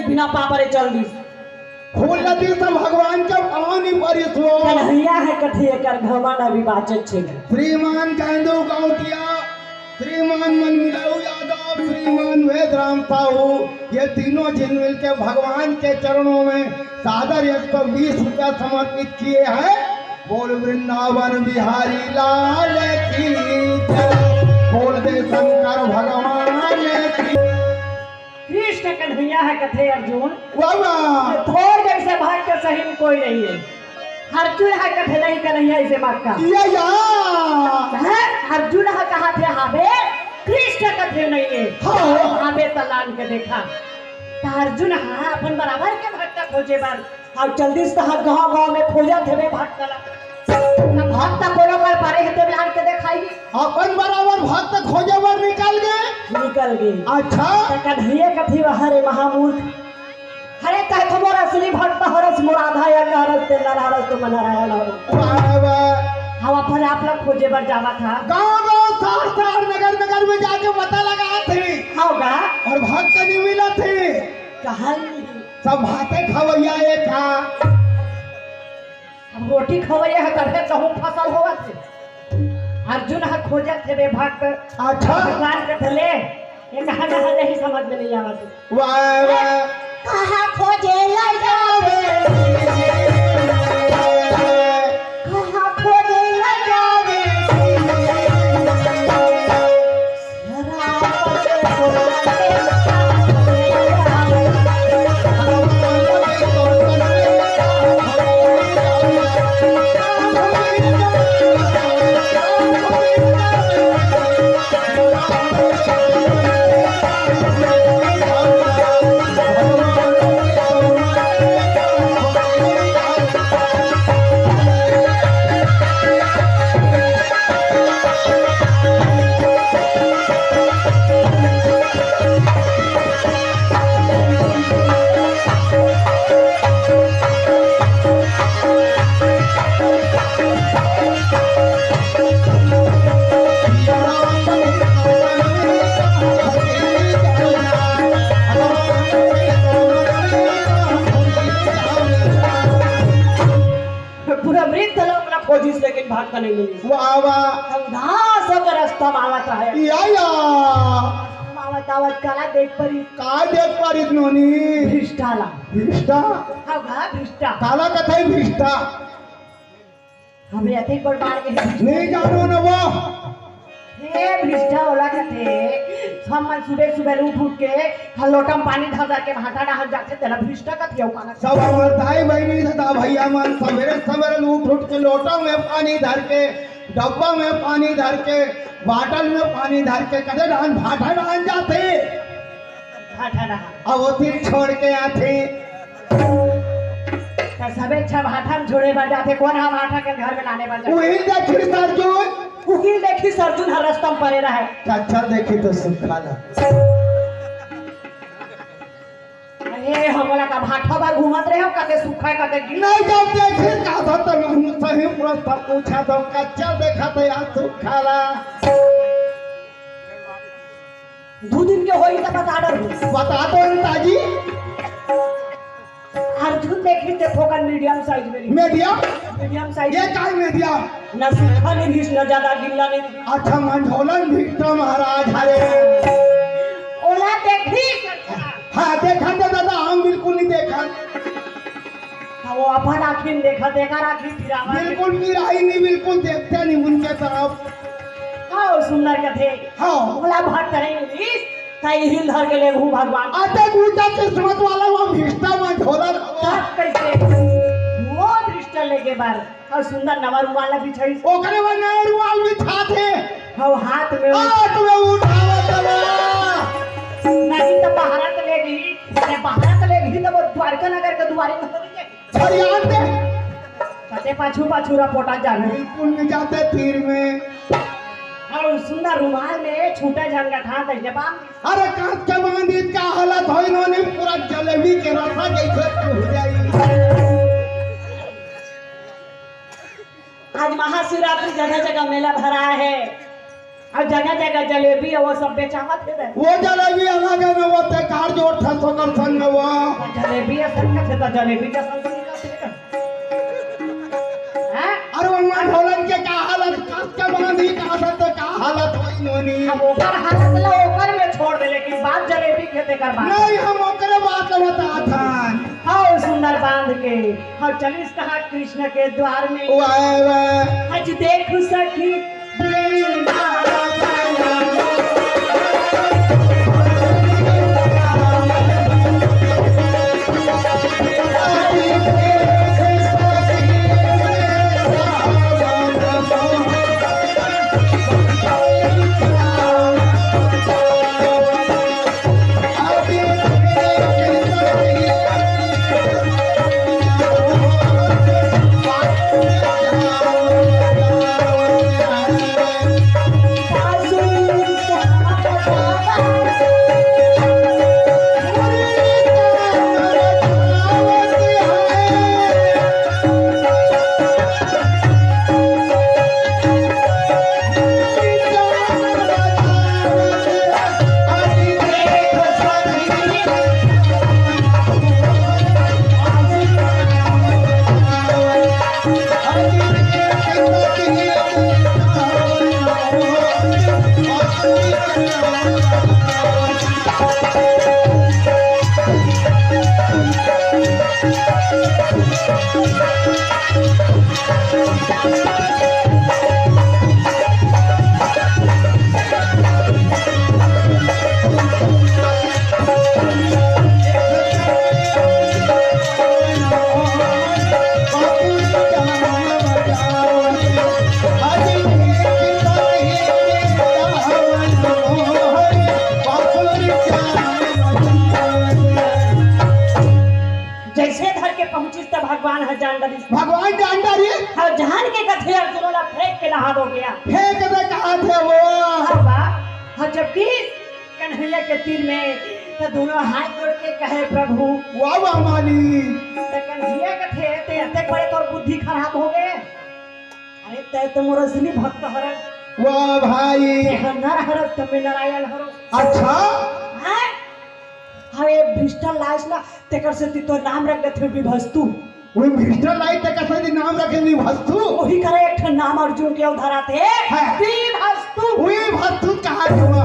बिना पापरे चल दी फूल नदी से भगवान के पानी परिसो कन्हैया है कथी एकर घमंड अभी बाचत छे श्रीमान गेंदू गौटिया श्रीमान मनमिलाऊ यादव श्रीमान वेदराम साहू ये तीनों जिन मिल के भगवान के चरणों में सादर 120 रुपया समर्पित किए हैं। बोल वृंदावन बिहारी लाल की जय, बोल दे शंकर भगवान की। कृष्ण कन्हैया है कथे अर्जुन वाह थोड़ जैसे भाई के सही में कोई नहीं है। अर्जुन है कथे नहीं कन्हैया इसे मक्का या अर्जुन है कहा थे हावे कृष्ण कथे नहीं है। हाँ। हावे तलान के देखा तो अर्जुन हाँ अपन बराबर के भक्त खोजे बार और जल्दी से हर गांव गांव में खोजा थे भक्त भक्त कोनो कर पारे है लान के देखाई अपन बराबर भक्त खोजे बार निकल गए। अच्छा कन्हैया कथी हरे महामूर्ख हरे कह मोर असली भक्त हरस मुराधा या हरस ते हरस तो नारायण हम अपन आप लोग खोजे बर जावा था गांव शहर नगर में जाके पता लगा थे होगा और भक्त नहीं मिला थे कहा सब भाते खवैया ये था अब रोटी खवैया है करके कहूं फसल होगा थे अर्जुन है खोजे थे वे भक्त अच्छा भगवान के थले ये कहा नहीं समझ में नहीं आवत वाह कहा खोजे ले जावे कहा खोजे ले जावे लेकिन भाग का नहीं मिली वाह वाह रास्ता मावत है या मावत आवत काला देख परी का देख पारी नोनी भिष्टाला भिष्टा होगा भिष्टा काला कथाई भिष्टा हमें अति बड़बाड़ के नहीं जानो न वो हे भिष्टा वाला कथे हम सुबह सुबह उठ के हलोटम पानी धर के भाटा डाल जाते तेरा भिष्टा कथे होगा सब हमर भाई बहनी था भैया मन सवेरे सवेरे उठ के लोटा में पानी धर के डब्बा में पानी धर के बाटल में पानी धर के कदे डाल भाटा डाल जाते भाटा डाल अब वो फिर छोड़ के आते सबे अच्छा भाटा में छोड़े बार जाते कौन हम भाटा के घर में लाने बार जाते वही देखी सरजून वही देखी सरजून हर रास्ता में पड़े रहे अच्छा देखी तो सुखाला अरे हमला का भाटा बार घूमत रहे हो कते सूखा कते गिर नहीं जब देखे का तो सही प्रश्न पूछा तो कच्चा देखा तो यार सुखाला 2 दिन के होई त बता दो ताजी अर्जुन देखी थे फोकन मीडियम साइज में मीडियम साइज ये काय मीडिया न सूखा नहीं भी न ज्यादा गिल्ला नहीं अच्छा मंझोलन भिक्टर महाराज हरे ओला देखी हाँ देखा तो दादा हम बिल्कुल नहीं देखा वो अपन आखिर देखा राखी फिरावा बिल्कुल निराई नहीं बिल्कुल देखते नहीं उनके तरफ हाँ सुंदर कथे हाँ ओला भक्त नहीं ताई हिल धर के ले भगवान आते गुटा किस्मत वाला वो भिष्टा मंझोलन कैसे वो पिस्टल लेके बार और सुंदर नवा रुमाल बिछाई ओकरे में नया रुमाल बिछा थे और हाथ में उठावत बा नहीं तो भारत ले गई अरे भारत ले गई तो वो द्वारका नगर के द्वारे में हो गई हरियाण दे कते पाछू पाछू रपोटा जाने बिल्कुल नहीं जाते तीर में और सुंदर रुमाल में छूटा झंगा था दे जवाब अरे कांच के बांधित का हालत हो इन्होंने पूरा जलेबी के रसा जैसे हो जाई आज महाशिवरात्रि जगह जगह मेला भरा है और जगह जगह जलेबी और वो सब बेचावत है वो जलेबी अलग है वो ते कार जोड़ था सोकर संग वो जलेबी संग थे तो जलेबी का संग हैं अरे वो मान ढोलन के का हालत कांच के बांधी का हालत का हालत हो इन्होंने अब ओकर हालत ला ओकर में छोड़ दे लेकिन बात जलेबी खेते कर बात नहीं हम ओकरे बात बता था हाँ सुंदर बांध के और चलिस कहा कृष्ण के द्वार में वाह आज देख सखी भगवान डांडा रे और जहान के कथे अर्जुन ला फेंक के नहा दो गया फेंक दे कहा थे वो हाँ बा और जबकि कन्हैया के तीर में तो दोनों हाथ जोड़ के कहे प्रभु वाह माली तो कन्हैया कथे ते अते बड़े तोर बुद्धि खराब हो गए अरे ते तो मोर असली भक्त हरन वाह भाई नर हरत तमे नारायण हरो अच्छा हां हरे भ्रष्टा लाश ना तेकर से ती तो नाम रख देथे विभस्तु वो मिस्टर लाइट तक कैसे नाम रखे नहीं भस्तु वही करे एक ठन नाम अर्जुन के उधारा थे विभस्तु भस्तु कहा हुआ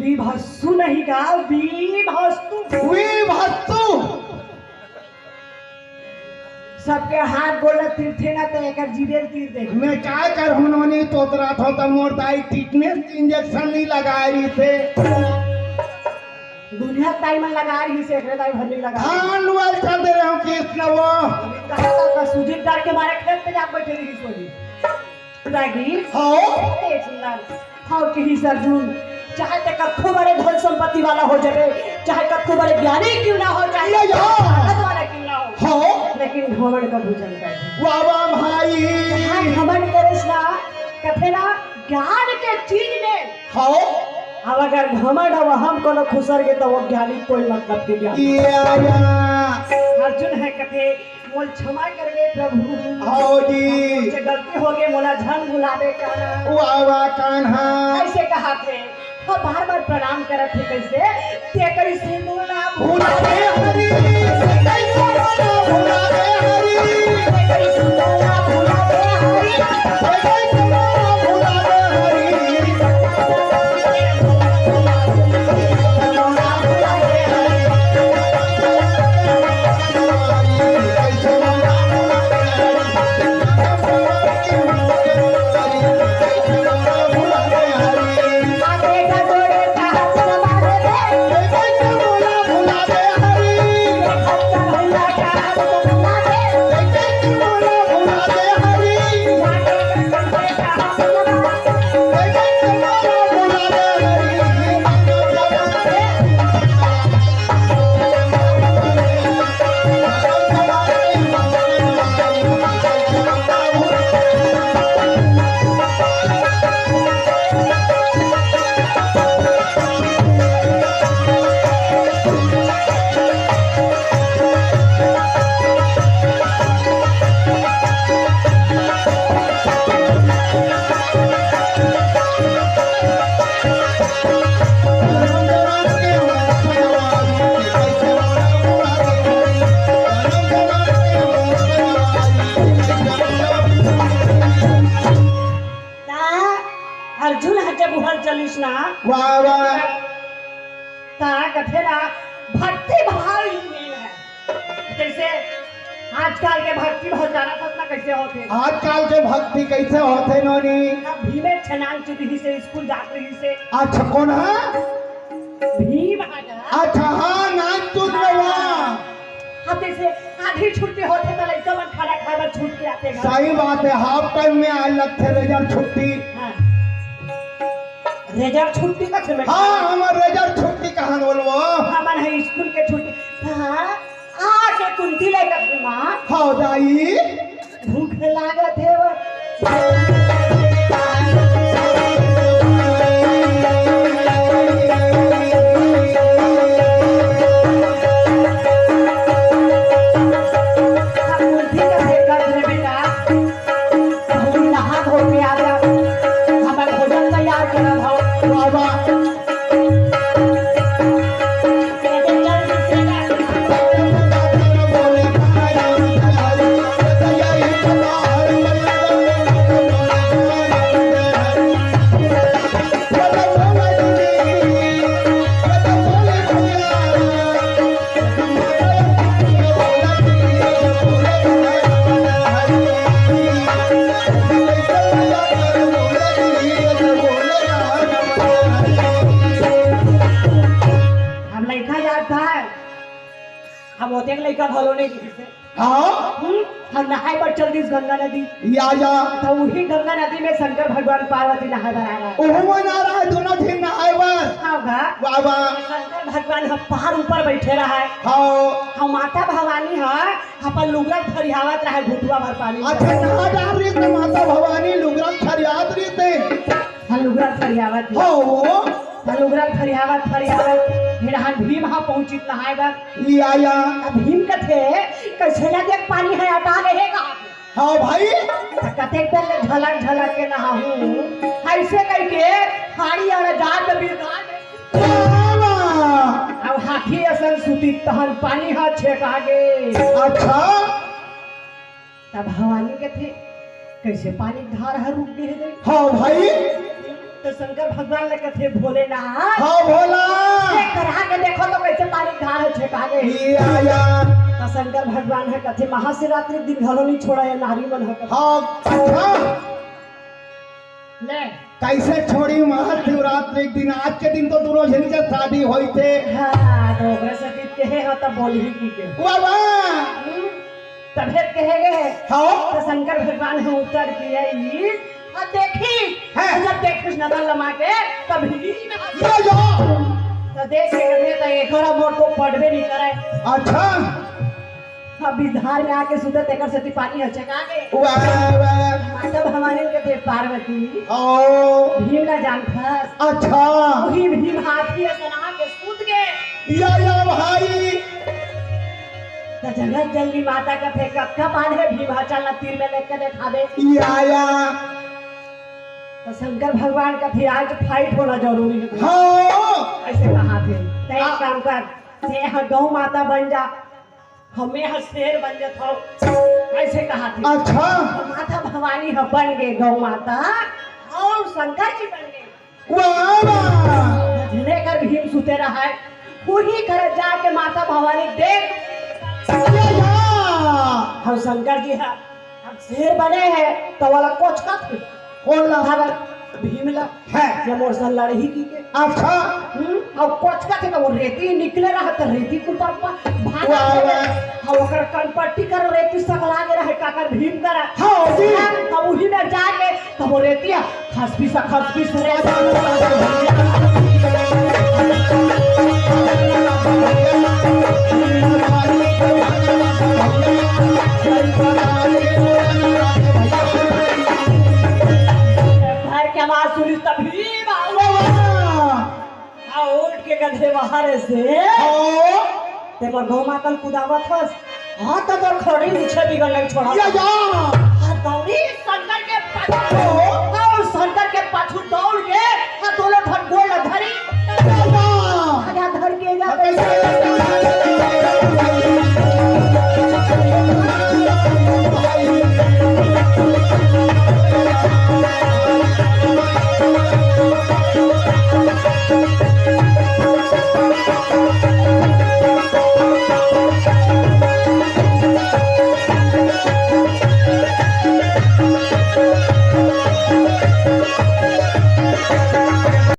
विभस्तु नहीं का भस्तु सबके हाथ गोला तीर्थे ना तो एक जीवे तीर दे मैं क्या कर उन्होंने तोतरा था तो मोरताई टिटनेस इंजेक्शन नहीं लगाई थे दुनिया टाइम लगा रही से एकरे दाई भरनी लगा हां लुआल कर दे रहा हूं कृष्ण वो कहा का सुजीत डाल के मारे खेत पे जा बैठे रही सोनी रागी हां ए सुंदर हां कि ही अर्जुन चाहे ते कखो बड़े धन संपत्ति वाला हो जाए चाहे कखो बड़े ज्ञानी क्यों ना हो चाहे ताकत वाला क्यों ना हो हां लेकिन घमंड का भूजन कर वाह वाह भाई हां घमंड करेस ना कथे ना ज्ञान के चीज में हां अब अगर घमंड अब हम कोनो खुसर के तो वो ज्ञानी कोई मतलब के ज्ञान अर्जुन है कथे मोल क्षमा करवे प्रभु आओ जी मुझसे गलती हो गई मोला झन भुलावे कान्हा वाह वाह कान्हा ऐसे कहा थे और बार बार प्रणाम करत थे कैसे ते कैसे मोला भुलावे हरि कैसे मोला भुलावे हरि कैसे मोला भुलावे हरि कैसे मोला भुलावे हरि भुलावे चलिस ना वाह वाह तारा कथे ना भक्ति भाव ही मेन है। जैसे आजकल के भक्ति बहुत ज्यादा फसना कैसे होते आजकल के भक्ति कैसे होते नोनी? भीमे छनांग चिड़ी से स्कूल जात रही से। अच्छा कौन है? भीम आगा अच्छा हाँ नाच कूद में वहाँ अब जैसे आधी छुट्टी होते तो लड़का मन खाना खाए पर छूट के आते घर। सही बात है, हाफ टाइम में आए लगते रिजल्ट छुट्टी। हाँ। रिजल्ट छुट्टी का समय हाँ हमारे रिजल्ट छुट्टी कहाँ बोलबो? हमार है स्कूल के छुट्टी। हाँ आके कुंती लेकर माँ हाँ दाई भूख लागत है वो। हम होते हैं लड़का भलो नहीं किसी हाँ हम नहाए पर चल दी गंगा नदी या तो वही गंगा नदी में शंकर भगवान पार्वती नहाए बर आ रहा है। ओहो मना रहा है दोनों दिन नहाए बर। होगा वाह वाह शंकर भगवान हम पहाड़ ऊपर बैठे रहा है। हाँ हम माता भवानी है अपन लुगरा फरियावत रहा घुटवा भर पानी। अच्छा नहा डाल रही थे माता भवानी लुगरा फरियाद रही थे। हम लुगरा फरियावत हाँ वो लुगरा फरियावत फिर हम भीम हाँ पहुंचित नहाए बर या भीम कथे कैसे ना देख पानी है हटा रहेगा। हाँ भाई कते पहले झलक झलक के नहाऊं ऐसे कह के हाड़ी और जात बिगाड़ अब हाथी असन सुती तहन पानी हाथ छेका गे। अच्छा तब भवानी के थे कैसे पानी धार हर रुक गए। हाँ भाई तो शंकर भगवान ने कथे भोलेनाथ हाँ भोला करा के देखो तो कैसे पानी धार छेका गे। या तो शंकर भगवान है कथे महाशिवरात्रि दिन घरों नहीं छोड़ा है नारी मन है। हाँ अच्छा ले कैसे छोड़ी महाशिवरात्रि के दिन? आज के दिन तो दोनों जन के शादी हुई थे। हाँ तो ओकरे से कहे हो तब बोल ही की के वाह वाह तबियत कहे गए। हाँ तो शंकर भगवान है उत्तर किया और देखी है जब देखिस नजर लमा के तभी या तो देख के गए तो एक और मोर को पढ़बे नहीं करे। अच्छा अब धार में आके सुते तेकर से पानी हचका के वाह वाह माता भवानी के थे पार्वती ओ भीम ना जान था। अच्छा वही भीम हाथी सना के सूत गए। या भाई तो जगत जल्दी माता का थे कक्का बांधे भीम चलना तीर में लेके देखा दे। या तो शंकर भगवान का थे आज फाइट होना जरूरी है। हाँ ऐसे कहा थे ते काम कर ते गौ माता बन जा हमें शेर बन जाता ऐसे कहा थे। अच्छा तो माता भवानी बन गए गौ माता और शंकर जी बन गए। वाह वाह लेकर भीम सुते रहा है वही कर जाके माता भवानी देख हम शंकर जी है अब शेर बने हैं तो वाला कोच का थे कौन ला भीम ला है ये मोर से लड़ही की के। अच्छा और कोच का थे तो वो रेती निकले रहा तो रेती के ऊपर भाग और ओकर कनपट्टी कर रेती सकला के रहे काकर भीम करा। हाँ जी तो वही में जाके तो वो रेती खसपी रे की आवाज सुनी तभी उठ के गधे बाहर से ते मोर गौ माता कुदावत हस हां तो तोर खड़ी नीचे बिगड़ नहीं छोड़ा या हां दौड़ी